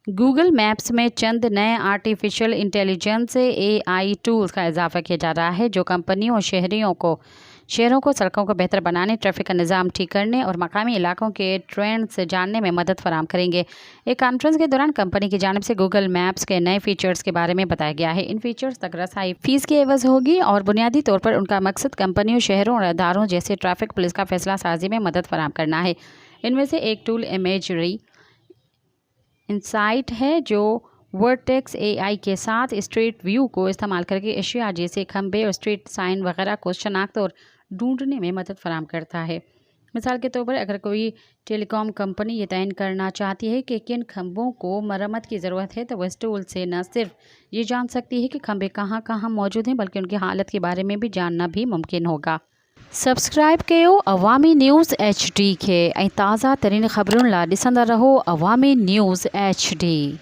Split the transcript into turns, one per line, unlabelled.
Google maps में चंद नए artificial intelligence AI tools का इजाफा किया जा रहा है जो कंपनियों और शहरों को सड़कों को बेहतर बनाने, ट्रैफिक का निज़ाम ठीक करने और मकामी इलाकों के ट्रेंड्स जानने में मदद फराहम करेंगे। एक कॉन्फ्रेंस के दौरान कंपनी की जानिब से गूगल मैप्स के नए फीचर्स के बारे में बताया गया है। इन फीचर्स तक रसाई फीस की एवज होगी और बुनियादी तौर पर उनका मकसद कंपनियों, शहरों और इदारों जैसे ट्रैफिक पुलिस का फैसला साजी में मदद फराहम करना है। इनमें से एक टूल इमेजरी इंसाइट है जो वर्टेक्स AI के साथ स्ट्रीट व्यू को इस्तेमाल करके एशिया जैसे खंबे और स्ट्रीट साइन वगैरह को शनाख्त और ढूंढने में मदद फराहम करता है। मिसाल के तौर पर अगर कोई टेलीकॉम कंपनी ये तय करना चाहती है कि किन खंभों को मरम्मत की ज़रूरत है तो वह इस टूल से न सिर्फ ये जान सकती है कि खंभे कहाँ कहाँ मौजूद हैं बल्कि उनकी हालत के बारे में भी जानना भी मुमकिन होगा। सब्सक्राइब कयो अवामी न्यूज़ HD के ताज़ा तरीन ख़बरुनि लाइ ॾिसंदा रहो अवामी न्यूज़ HD।